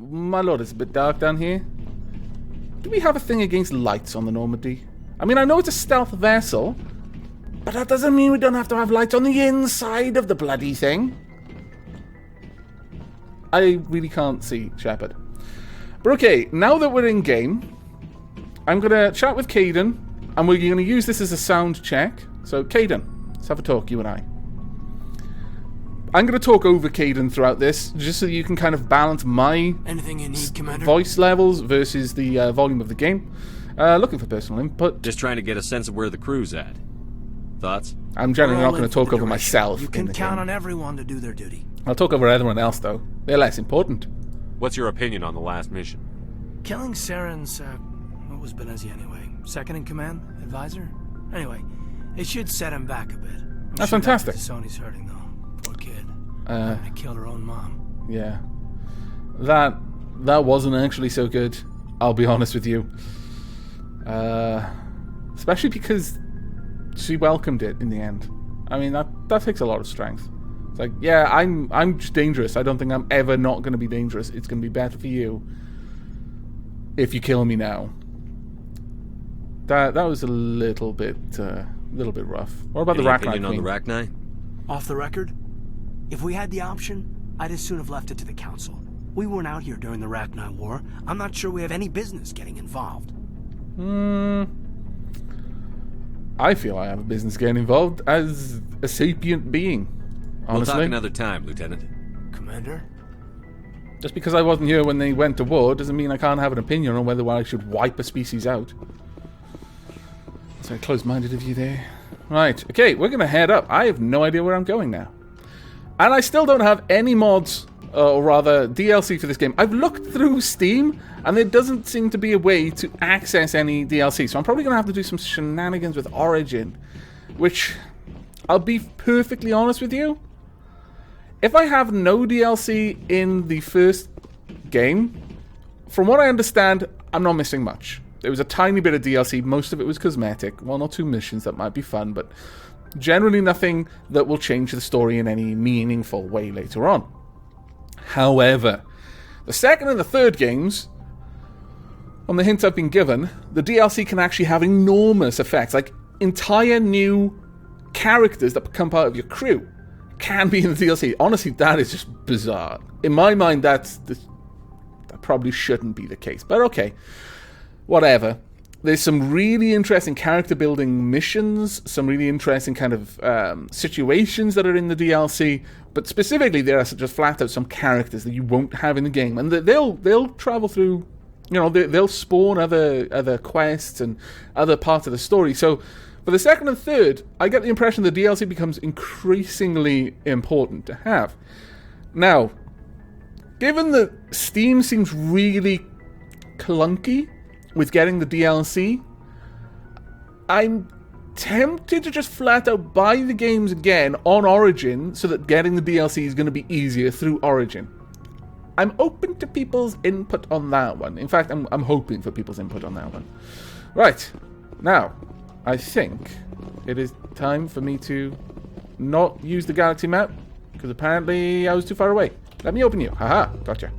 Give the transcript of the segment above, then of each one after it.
my lord, it's a bit dark down here. Do we have a thing against lights on the Normandy? I mean, I know it's a stealth vessel, but that doesn't mean we don't have to have lights on the inside of the bloody thing. I really can't see Shepard. But okay, now that we're in game, I'm going to chat with Kaidan, and we're going to use this as a sound check. So, Kaidan, let's have a talk, you and I. I'm going to talk over Kaidan throughout this, just so you can kind of balance my Anything you need, Commander? Voice levels versus the volume of the game. Looking for personal input. Just trying to get a sense of where the crew's at. Thoughts? I'm generally not going to talk over myself. You can count on everyone to do their duty. I'll talk over everyone else, though. They're less important. What's your opinion on the last mission? Killing Saren's, what was Benezi anyway? Second in command? Advisor? Anyway, it should set him back a bit. That's fantastic. Sony's hurting, though. Poor kid. Having to kill her own mom. Yeah. That wasn't actually so good, I'll be honest with you. Especially because she welcomed it in the end. I mean, that takes a lot of strength. It's like, yeah, I'm just dangerous. I don't think I'm ever not going to be dangerous. It's going to be better for you if you kill me now. That was a little bit rough. What about Any the Rachni opinion on Queen? the Rachni? Off the record, if we had the option, I'd as soon have left it to the Council. We weren't out here during the Rachni War. I'm not sure we have any business getting involved. I feel I have a business getting involved as a sapient being, honestly. We'll talk another time, Lieutenant. Commander? Just because I wasn't here when they went to war doesn't mean I can't have an opinion on whether I should wipe a species out. That's very close-minded of you there. Right, okay, we're going to head up. I have no idea where I'm going now. And I still don't have any mods, or rather DLC for this game. I've looked through Steam, and there doesn't seem to be a way to access any DLC. So I'm probably going to have to do some shenanigans with Origin. Which, I'll be perfectly honest with you, if I have no DLC in the first game, from what I understand, I'm not missing much. There was a tiny bit of DLC, most of it was cosmetic, one or two missions that might be fun, but generally nothing that will change the story in any meaningful way later on. However, the second and the third games, on the hints I've been given, the DLC can actually have enormous effects, like entire new characters that become part of your crew can be in the DLC. Honestly, that is just bizarre. In my mind, that probably shouldn't be the case, but okay. Whatever. There's some really interesting character building missions, some really interesting kind of situations that are in the DLC, but specifically there are just flat out some characters that you won't have in the game, and they'll travel through, you know, they'll spawn other quests and other parts of the story. So for the second and third, I get the impression the DLC becomes increasingly important to have. Now, given that Steam seems really clunky with getting the DLC, I'm tempted to just flat out buy the games again on Origin so that getting the DLC is going to be easier through Origin. I'm open to people's input on that one. In fact, I'm hoping for people's input on that one. Right, now, I think it is time for me to not use the galaxy map, because apparently I was too far away. Let me open you. Haha, gotcha.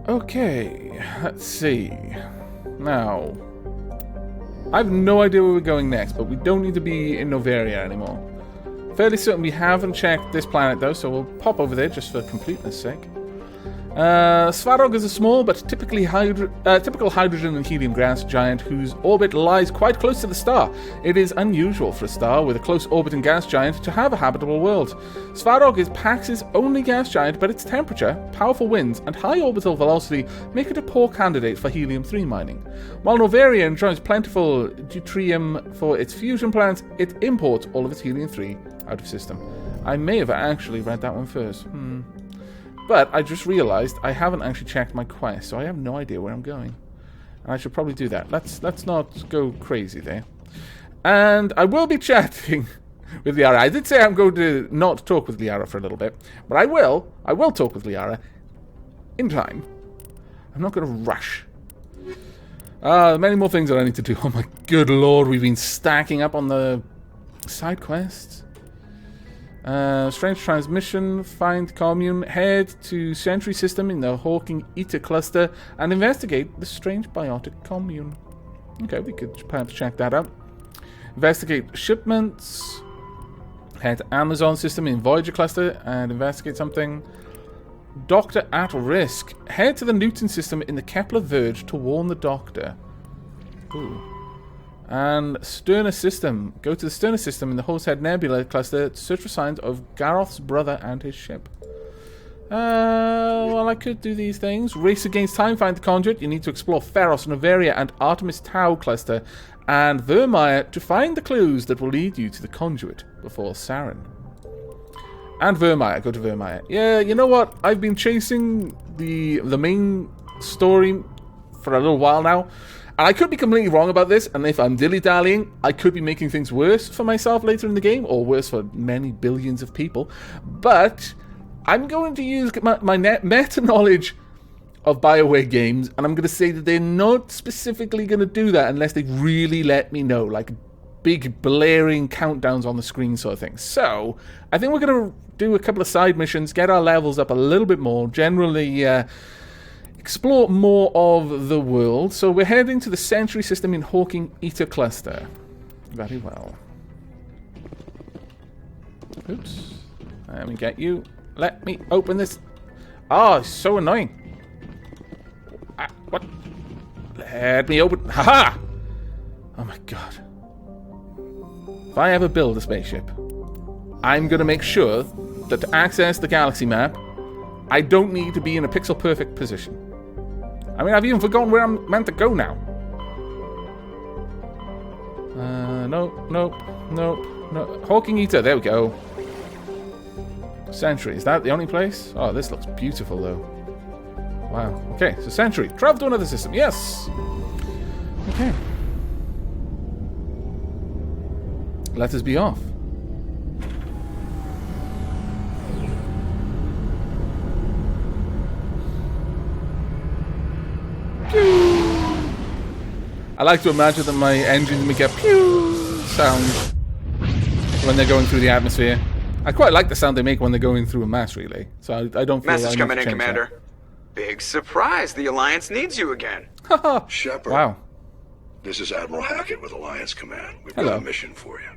Okay, let's see. Now, I have no idea where we're going next, but we don't need to be in Noveria anymore. Fairly certain we haven't checked this planet though, so we'll pop over there just for completeness sake. Svarog is a small but typical hydrogen and helium gas giant whose orbit lies quite close to the star. It is unusual for a star with a close orbiting gas giant to have a habitable world. Svarog is Pax's only gas giant, but its temperature, powerful winds, and high orbital velocity make it a poor candidate for helium-3 mining. While Noveria enjoys plentiful deuterium for its fusion plants, it imports all of its helium-3 out of system. I may have actually read that one first. But I just realized I haven't actually checked my quest, so I have no idea where I'm going. And I should probably do that. Let's not go crazy there. And I will be chatting with Liara. I did say I'm going to not talk with Liara for a little bit, but I will talk with Liara in time. I'm not going to rush. Many more things that I need to do. Oh my good lord, we've been stacking up on the Side quests. Strange transmission. Find Commune. Head to Sentry System in the Hawking Eta cluster and investigate the strange biotic Commune. Okay, we could perhaps check that out. Investigate shipments. Head to Amazon System in Voyager cluster and investigate something. Doctor at risk. Head to the Newton System in the Kepler Verge to warn the Doctor. Ooh. And Sterner System. Go to the Sterner System in the Horsehead Nebula cluster to search for signs of Garroth's brother and his ship. Well, I could do these things. Race against time, find the conduit. You need to explore Pharos, Noveria, and Artemis Tau cluster. And Vermeer to find the clues that will lead you to the conduit before Saren. And Vermeer. Go to Vermeer. Yeah, you know what? I've been chasing the main story for a little while now. And I could be completely wrong about this, and if I'm dilly-dallying, I could be making things worse for myself later in the game, or worse for many billions of people. But I'm going to use my meta-knowledge of BioWare games, and I'm going to say that they're not specifically going to do that unless they really let me know, like big blaring countdowns on the screen sort of thing. So, I think we're going to do a couple of side missions, get our levels up a little bit more, generally explore more of the world. So we're heading to the Sentry System in Hawking Eta cluster. Very well. Oops. Let me get you. Let me open this. Oh, it's so annoying. What? Let me open. Haha! Oh my god. If I ever build a spaceship, I'm going to make sure that to access the galaxy map, I don't need to be in a pixel-perfect position. I mean, I've even forgotten where I'm meant to go now. No. Hawking Eta, there we go. Sentry, is that the only place? Oh, this looks beautiful, though. Wow. Okay, so Sentry. Travel to another system, yes! Okay. Let us be off. I like to imagine that my engines make a pew sound when they're going through the atmosphere. I quite like the sound they make when they're going through a mass relay. So I don't feel Message like coming in, Commander. That. Big surprise. The Alliance needs you again. Shepard. Wow. This is Admiral Hackett with Alliance Command. We've got a mission for you.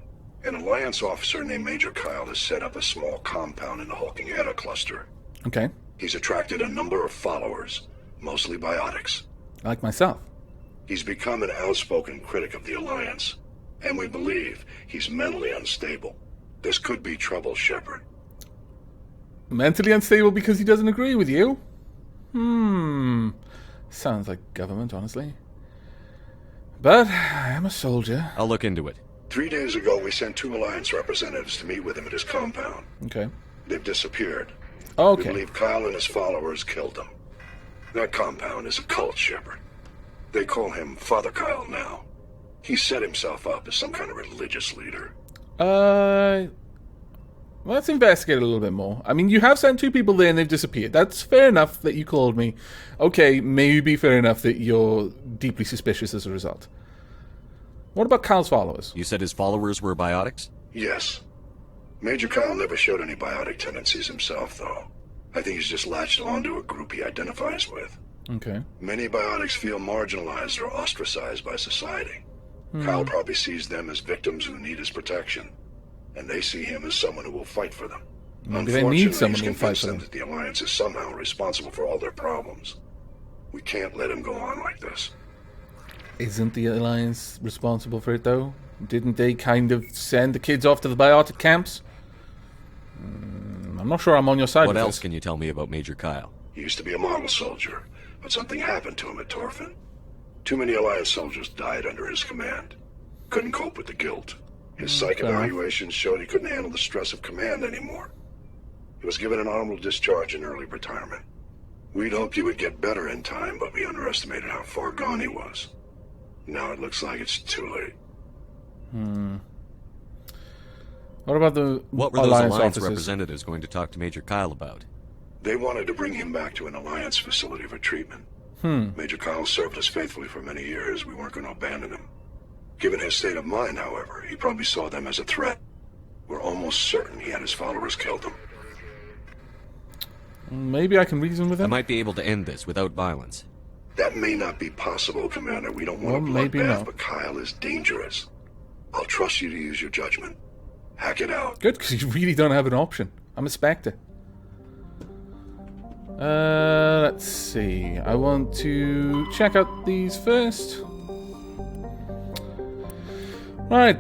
An Alliance officer named Major Kyle has set up a small compound in the Hawking Eta cluster. Okay. He's attracted a number of followers, mostly biotics. Like myself. He's become an outspoken critic of the Alliance, and we believe he's mentally unstable. This could be trouble, Shepard. Mentally unstable because he doesn't agree with you? Sounds like government, honestly. But I am a soldier. I'll look into it. 3 days ago, we sent 2 Alliance representatives to meet with him at his compound. Okay. They've disappeared. Okay. We believe Kyle and his followers killed them. That compound is a cult, Shepard. They call him Father Kyle now. He set himself up as some kind of religious leader. Let's investigate a little bit more. I mean, you have sent 2 people there and they've disappeared. That's fair enough that you called me. Okay, maybe fair enough that you're deeply suspicious as a result. What about Kyle's followers? You said his followers were biotics? Yes. Major Kyle never showed any biotic tendencies himself, though. I think he's just latched onto a group he identifies with. Okay. Many biotics feel marginalized or ostracized by society. Kyle probably sees them as victims who need his protection, and they see him as someone who will fight for them. Maybe they need someone he's who will fight convinced for them them. that the Alliance is somehow responsible for all their problems. We can't let him go on like this. Isn't the Alliance responsible for it, though? Didn't they kind of send the kids off to the biotic camps? I'm not sure I'm on your side. What else can you tell me about Major Kyle? He used to be a model soldier, but something happened to him at Torfin. Too many Alliance soldiers died under his command. Couldn't cope with the guilt. His psych evaluations showed he couldn't handle the stress of command anymore. He was given an honorable discharge in early retirement. We'd hoped he would get better in time, but we underestimated how far gone he was. Now it looks like it's too late. What about the What were those Alliance Alliance officers? representatives going to talk to Major Kyle about? They wanted to bring him back to an Alliance facility for treatment. Major Kyle served us faithfully for many years. We weren't going to abandon him. Given his state of mind, however, he probably saw them as a threat. We're almost certain he had his followers killed him. Maybe I can reason with I him. might be able to end this without violence. That may not be possible, Commander. We don't want Well, a maybe bloodbath, not. but Kyle is dangerous. I'll trust you to use your judgment. Hack it out. Good, because you really don't have an option. I'm a Spectre. Let's see. I want to check out these first. Right.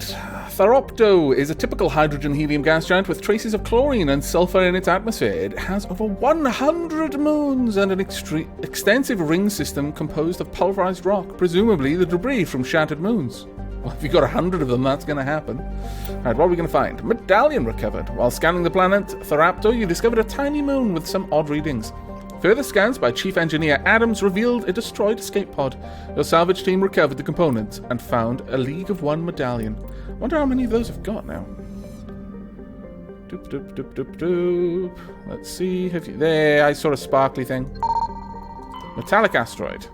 Tharopto is a typical hydrogen-helium gas giant with traces of chlorine and sulfur in its atmosphere. It has over 100 moons and an extensive ring system composed of pulverized rock, presumably the debris from shattered moons. Well, if you've got 100 of them, that's going to happen. Alright, what are we going to find? Medallion recovered. While scanning the planet Tharapto, you discovered a tiny moon with some odd readings. Further scans by Chief Engineer Adams revealed a destroyed escape pod. Your salvage team recovered the components and found a League of One medallion. Wonder how many of those I've got now. Doop, doop, doop, doop, doop. Let's see. Have you... There, I saw a sparkly thing. Metallic asteroid.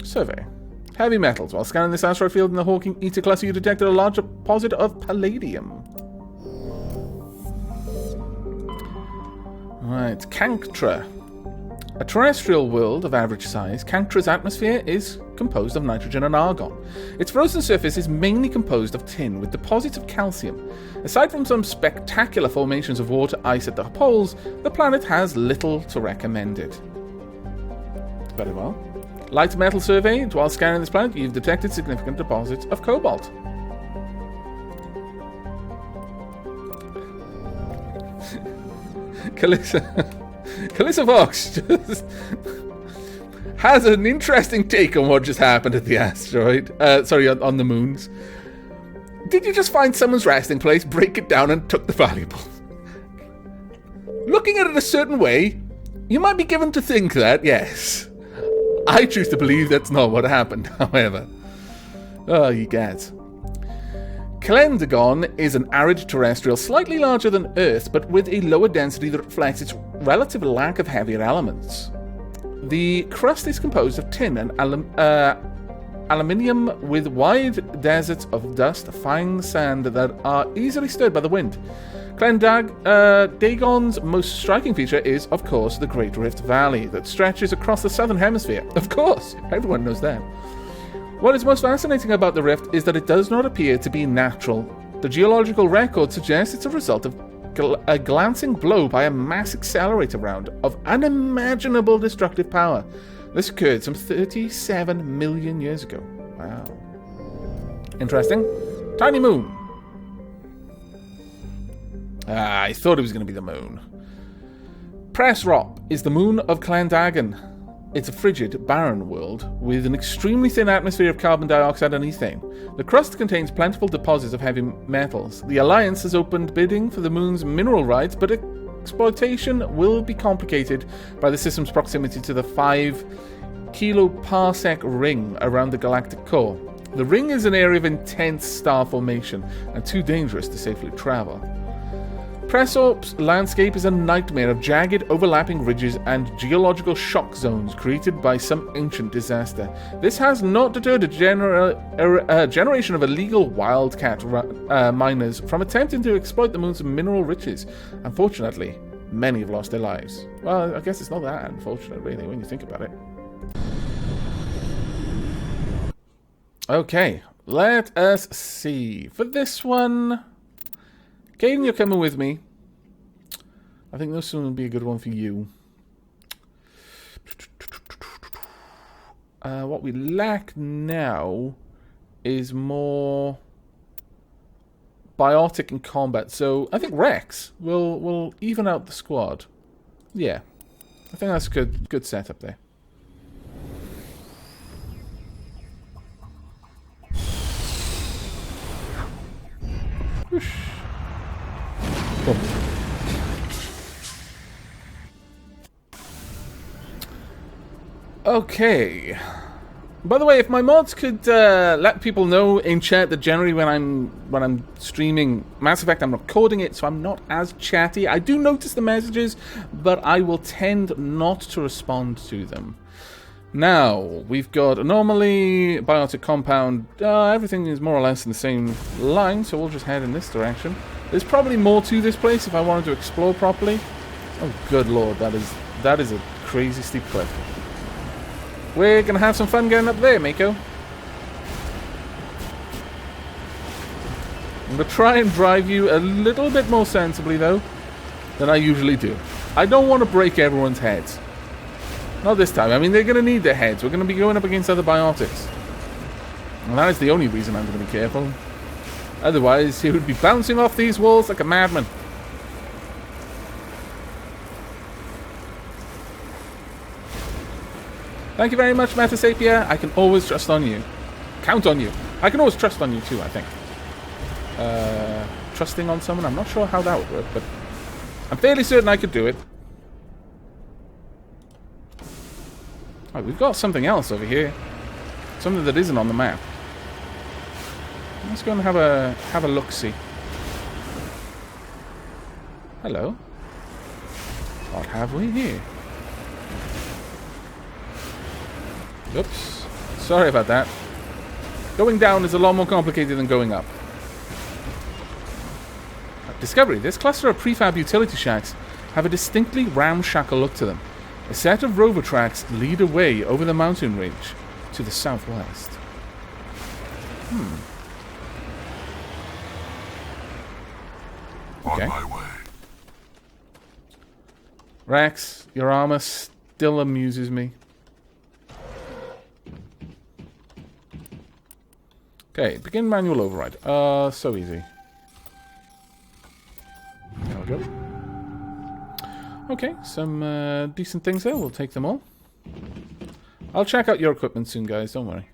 Survey. Heavy metals. While scanning this asteroid field in the Hawking Eta cluster, you detected a large deposit of palladium. Right, Canctra. A terrestrial world of average size, Canctra's atmosphere is composed of nitrogen and argon. Its frozen surface is mainly composed of tin, with deposits of calcium. Aside from some spectacular formations of water ice at the poles, the planet has little to recommend it. Very well. Light metal survey. While scanning this planet, you've detected significant deposits of cobalt. Calissa Fox just has an interesting take on what just happened at the asteroid. On the moons. Did you just find someone's resting place, break it down, and took the valuables? Looking at it a certain way, you might be given to think that, yes. I choose to believe that's not what happened, however. Oh, you guys. Klendagon is an arid terrestrial, slightly larger than Earth, but with a lower density that reflects its relative lack of heavier elements. The crust is composed of tin and aluminium with wide deserts of dust, fine sand that are easily stirred by the wind. Dagon's most striking feature is, of course, the Great Rift Valley that stretches across the southern hemisphere. Of course, everyone knows that. What is most fascinating about the rift is that it does not appear to be natural. The geological record suggests it's a result of a glancing blow by a mass accelerator round of unimaginable destructive power. This occurred some 37 million years ago. Wow. Interesting. Tiny moon. I thought it was going to be the moon. Pressrop is the moon of Clendagon. It's a frigid, barren world with an extremely thin atmosphere of carbon dioxide and ethane. The crust contains plentiful deposits of heavy metals. The Alliance has opened bidding for the moon's mineral rights, but exploitation will be complicated by the system's proximity to the 5 kiloparsec ring around the galactic core. The ring is an area of intense star formation and too dangerous to safely travel. Pressorp's landscape is a nightmare of jagged, overlapping ridges and geological shock zones created by some ancient disaster. This has not deterred a generation of illegal wildcat miners from attempting to exploit the moon's mineral riches. Unfortunately, many have lost their lives. Well, I guess it's not that unfortunate, really, when you think about it. Okay, let us see. For this one... Kaidan, you're coming with me. I think this one would be a good one for you. What we lack now is more biotic in combat. So I think Rex will even out the squad. Yeah, I think that's a good setup there. Whoosh. Cool. Okay. By the way, if my mods could let people know in chat that generally when I'm streaming Mass Effect, I'm recording it, so I'm not as chatty. I do notice the messages, but I will tend not to respond to them. Now, we've got anomaly, biotic compound. Everything is more or less in the same line, so we'll just head in this direction. There's probably more to this place if I wanted to explore properly. Oh, good lord, that is a crazy steep cliff. We're gonna have some fun getting up there, Mako. I'm gonna try and drive you a little bit more sensibly, though, than I usually do. I don't want to break everyone's heads. Not this time. I mean, they're going to need their heads. We're going to be going up against other biotics. And that is the only reason I'm going to be careful. Otherwise, he would be bouncing off these walls like a madman. Thank you very much, Metasapia. I can always trust on you. Count on you. I can always trust on you too, I think. Trusting on someone? I'm not sure how that would work, but I'm fairly certain I could do it. Oh, we've got something else over here. Something that isn't on the map. Let's go and have a look-see. Hello. What have we here? Oops. Sorry about that. Going down is a lot more complicated than going up. Discovery. This cluster of prefab utility shacks have a distinctly ramshackle look to them. A set of rover tracks lead away over the mountain range to the southwest. Okay. On my way. Rex, your armor still amuses me. Okay, begin manual override. So easy. There we go. Okay, some decent things there. We'll take them all. I'll check out your equipment soon, guys. Don't worry.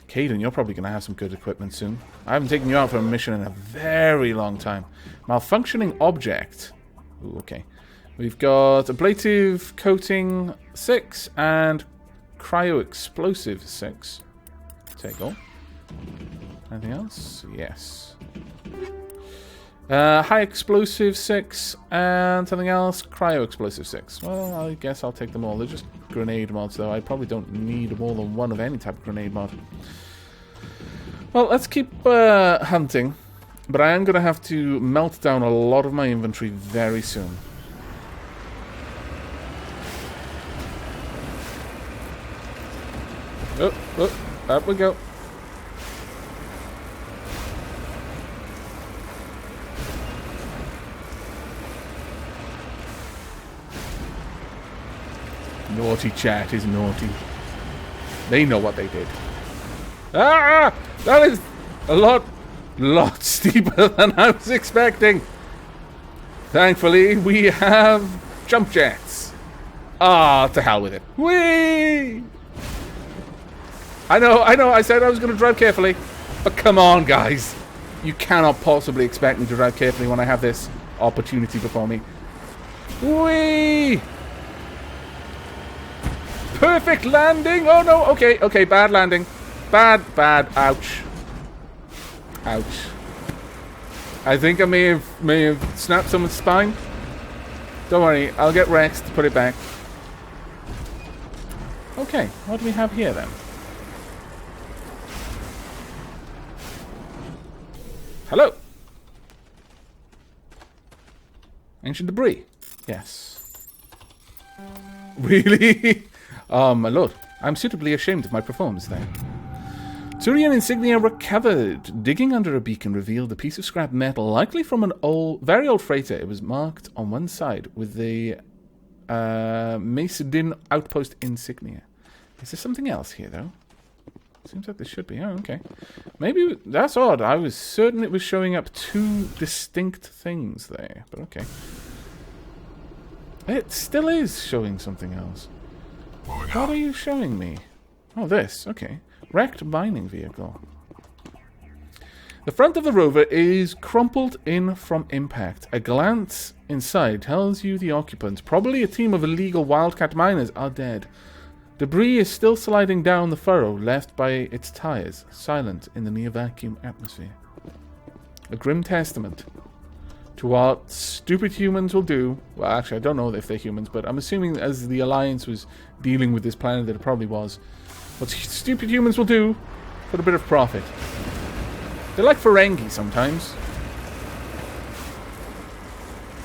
Kaidan, you're probably going to have some good equipment soon. I haven't taken you out for a mission in a very long time. Malfunctioning object. Ooh, okay. We've got ablative coating 6 and cryo-explosive 6. Take all. Anything else? Yes. High explosive 6 and something else. Cryo explosive 6. Well, I guess I'll take them all. They're just grenade mods, though. I probably don't need more than one of any type of grenade mod. Well, let's keep hunting. But I am going to have to melt down a lot of my inventory very soon. Oh, up we go. Naughty chat is naughty. They know what they did. Ah! That is a lot steeper than I was expecting. Thankfully, we have jump jets. Ah, to hell with it. Whee! I know, I said I was going to drive carefully. But come on, guys. You cannot possibly expect me to drive carefully when I have this opportunity before me. Whee! Perfect landing! Oh no, okay, bad landing. Bad, ouch. Ouch. I think I may have snapped someone's spine. Don't worry, I'll get Rex to put it back. Okay, what do we have here then? Hello! Ancient debris. Yes. Really? My lord, I'm suitably ashamed of my performance there. Turian insignia recovered. Digging under a beacon revealed a piece of scrap metal, likely from an very old freighter. It was marked on one side with the Macedon outpost insignia. Is there something else here, though? Seems like there should be. Oh, okay. Maybe that's odd. I was certain it was showing up two distinct things there, but okay. It still is showing something else. What are you showing me? Oh, this. Okay. Wrecked mining vehicle. The front of the rover is crumpled in from impact. A glance inside tells you the occupants, probably a team of illegal wildcat miners, are dead. Debris is still sliding down the furrow left by its tires, silent in the near-vacuum atmosphere. A grim testament to what stupid humans will do. Well, actually, I don't know if they're humans, but I'm assuming as the Alliance was dealing with this planet that it probably was. What stupid humans will do for a bit of profit. They're like Ferengi sometimes.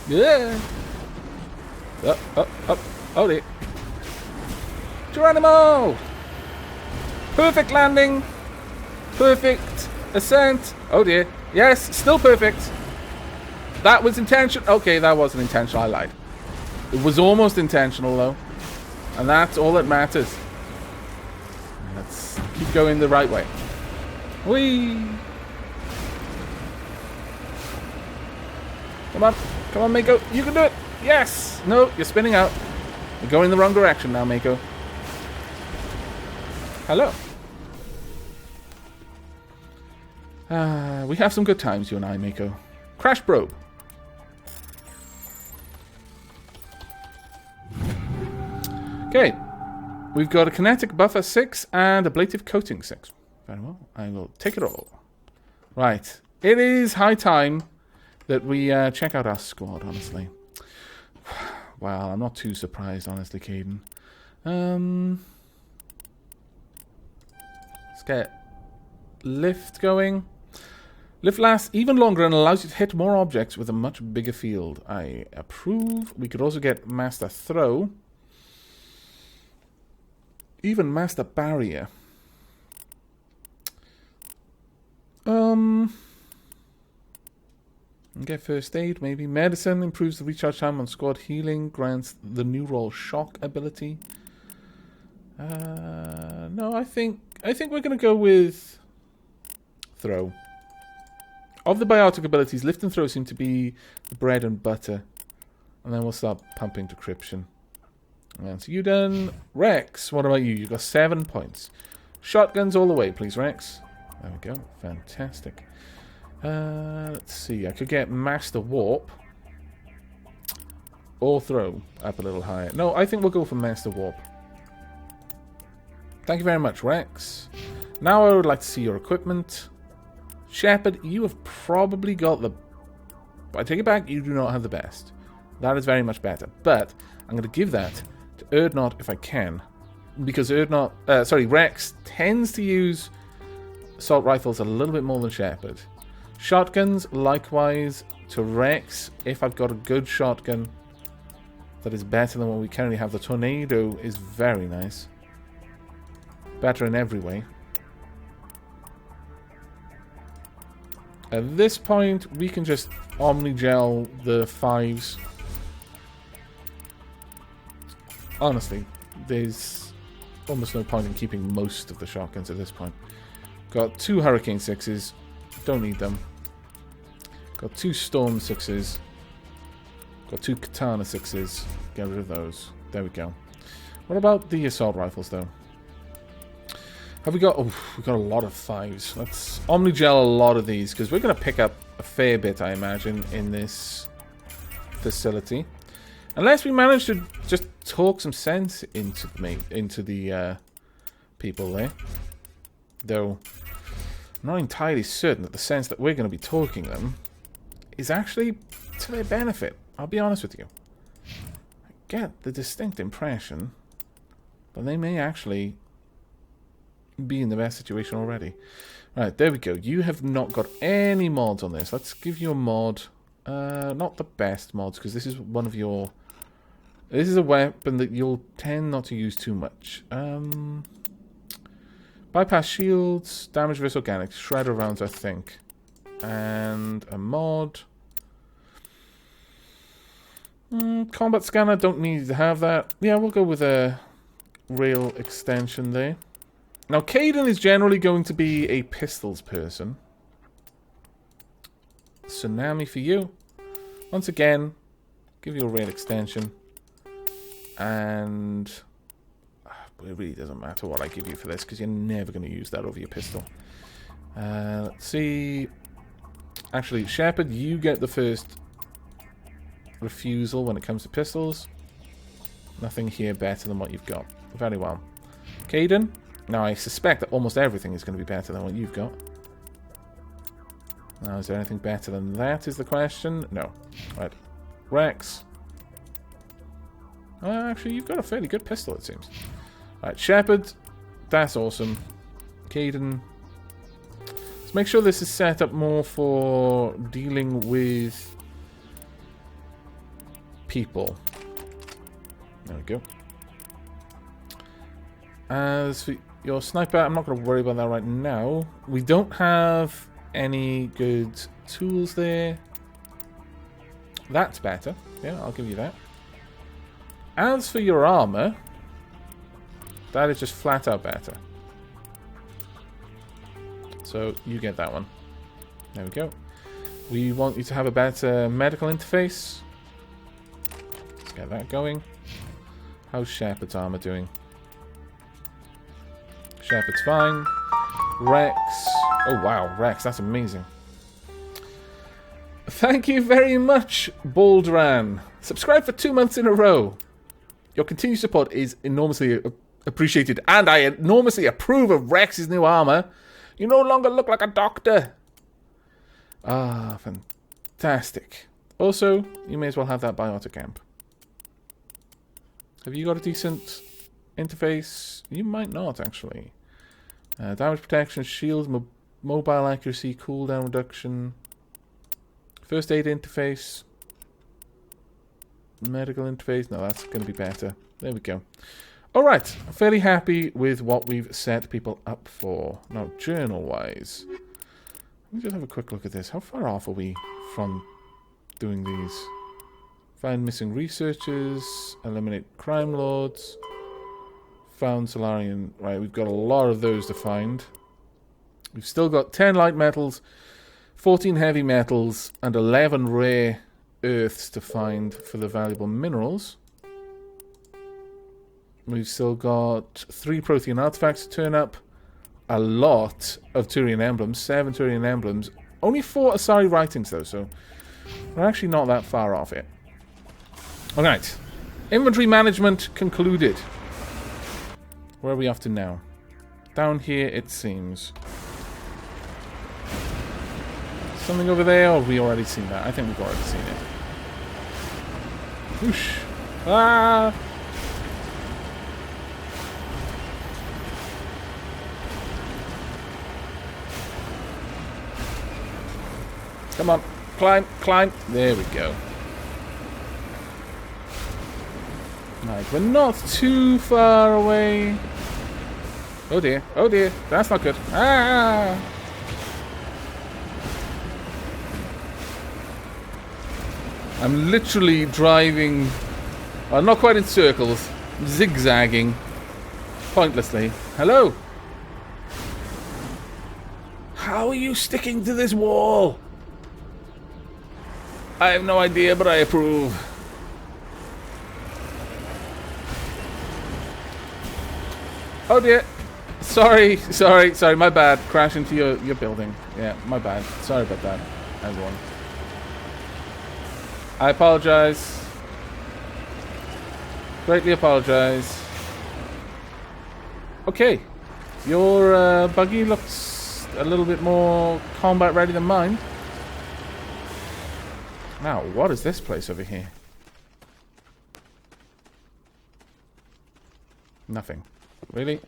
Yeah. Oh dear. Geronimo! Perfect landing. Perfect ascent. Oh dear. Yes, still perfect. That was intentional. Okay, that wasn't intentional. I lied. It was almost intentional though. And that's all that matters. Let's keep going the right way. Whee! Come on. Come on, Mako. You can do it. Yes! No, you're spinning out. You're going in the wrong direction now, Mako. Hello. We have some good times, you and I, Mako. Crash probe. Okay. We've got a kinetic buffer 6 and ablative coating 6. Very well. I will take it all. Right. It is high time that we check out our squad, honestly. Well, I'm not too surprised, honestly, Kaidan. Let's get lift going. Lift lasts even longer and allows you to hit more objects with a much bigger field. I approve. We could also get master throw. Even master barrier. Get first aid, maybe. Medicine improves the recharge time on squad. Healing grants the neural shock ability. No, I think we're gonna go with throw. Of the biotic abilities, lift and throw seem to be the bread and butter. And then we'll start pumping decryption. And so you done. Rex, what about you? You've got 7 points. Shotguns all the way, please, Rex. There we go. Fantastic. Let's see. I could get Master Warp. Or throw up a little higher. No, I think we'll go for Master Warp. Thank you very much, Rex. Now I would like to see your equipment. Shepard, you have probably got the... I take it back, you do not have the best. That is very much better. But I'm going to give that to Erdnot if I can. Because Rex tends to use assault rifles a little bit more than Shepard. Shotguns, likewise, to Rex. If I've got a good shotgun that is better than what we currently have. The Tornado is very nice. Better in every way. At this point, we can just Omni-gel the 5s. Honestly, there's almost no point in keeping most of the shotguns at this point. Got 2 Hurricane 6s. Don't need them. Got 2 Storm 6s. Got 2 Katana 6s. Get rid of those. There we go. What about the assault rifles, though? Have we got... Oh, we've got a lot of 5s. Let's Omni-gel a lot of these, because we're going to pick up a fair bit, I imagine, in this facility. Unless we manage to just talk some sense into the people there. Though, I'm not entirely certain that the sense that we're going to be talking them is actually to their benefit. I'll be honest with you. I get the distinct impression that they may actually be in the best situation already. Right, there we go. You have not got any mods on this. Let's give you a mod. Not the best mods, because this is one of your... This is a weapon that you'll tend not to use too much. Bypass shields, damage versus organics, shredder rounds, I think. And a mod. Combat scanner, don't need to have that. Yeah, we'll go with a rail extension there. Now, Kaidan is generally going to be a pistols person. Tsunami for you. Once again, give you a rail extension. And it really doesn't matter what I give you for this, because you're never going to use that over your pistol. Let's see. Actually, Shepard, you get the first refusal when it comes to pistols. Nothing here better than what you've got. Very well. Kaidan. Now, I suspect that almost everything is going to be better than what you've got. Now, is there anything better than that is the question? No. Right. Rex. Actually, you've got a fairly good pistol, it seems. Right, Shepard. That's awesome. Kaidan. Let's make sure this is set up more for dealing with people. There we go. As for your sniper, I'm not going to worry about that right now. We don't have any good tools there. That's better. Yeah, I'll give you that. As for your armor, that is just flat out better. So you get that one. There we go. We want you to have a better medical interface. Let's get that going. How's Shepard's armor doing? Shepard's fine. Rex. Oh wow, Rex, that's amazing. Thank you very much, Baldran. Subscribe for 2 months in a row. Your continued support is enormously appreciated, and I enormously approve of Rex's new armor. You no longer look like a doctor. Ah, fantastic. Also, you may as well have that Biotic amp. Have you got a decent interface? You might not, actually. Damage protection, shields, mobile accuracy, cooldown reduction, first aid interface, medical interface. No, that's going to be better. There we go. Alright, I'm fairly happy with what we've set people up for. Now, journal-wise, let me just have a quick look at this. How far off are we from doing these? Find missing researchers, eliminate crime lords, found Solarian. Right, we've got a lot of those to find. We've still got 10 light metals, 14 heavy metals, and 11 rare earths to find for the valuable minerals. We've still got 3 Prothean artifacts to turn up, a lot of Turian emblems, 7 Turian emblems, only 4 Asari writings though, so we're actually not that far off it. Alright, inventory management concluded. Where are we off to now? Down here, it seems. Something over there, or have we already seen that? I think we've already seen it. Whoosh! Ah! Come on, climb, climb. There we go. Right, we're not too far away. Oh dear, that's not good. Ah! I'm literally driving, well, not quite in circles, zigzagging pointlessly. Hello? How are you sticking to this wall? I have no idea, but I approve. Oh dear. Sorry, my bad. Crash into your building. Yeah, my bad. Sorry about that, everyone. I apologize. Greatly apologize. Okay. Your buggy looks a little bit more combat ready than mine. Now, what is this place over here? Nothing. Really?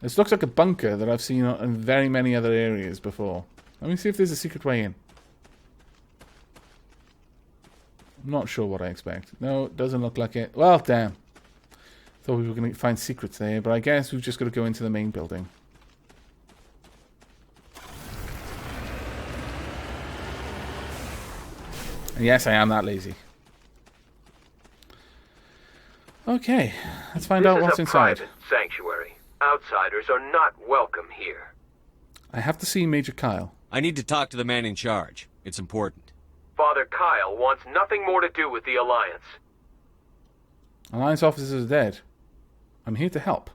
This looks like a bunker that I've seen in very many other areas before. Let me see if there's a secret way in. I'm not sure what I expect. No, it doesn't look like it. Well, damn. Thought we were going to find secrets there, but I guess we've just got to go into the main building. And yes, I am that lazy. Okay, let's find out what's inside. This is a private sanctuary. Outsiders are not welcome here. I have to see Major Kyle. I need to talk to the man in charge. It's important. Father Kyle wants nothing more to do with the Alliance. Alliance officers are dead. I'm here to help.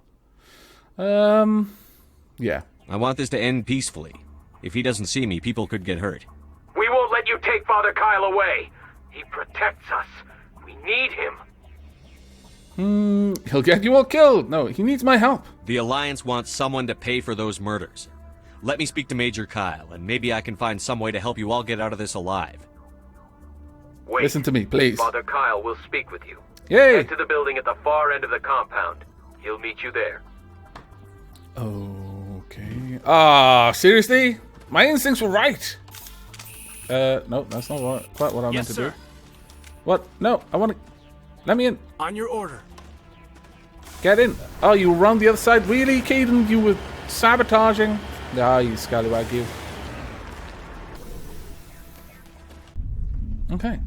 Yeah. I want this to end peacefully. If he doesn't see me, people could get hurt. We won't let you take Father Kyle away. He protects us. We need him. He'll get you all killed. No, he needs my help. The Alliance wants someone to pay for those murders. Let me speak to Major Kyle, and maybe I can find some way to help you all get out of this alive. Wait. Listen to me, please. Father Kyle will speak with you. Yay! Head to the building at the far end of the compound. He'll meet you there. Okay. Ah, seriously? My instincts were right. No, that's not quite what I meant to do. What? No, I want to... Let me in. On your order. Get in. Oh, you were on the other side? Really, Kaidan? You were sabotaging? Ah, you scallywag, you. Okay.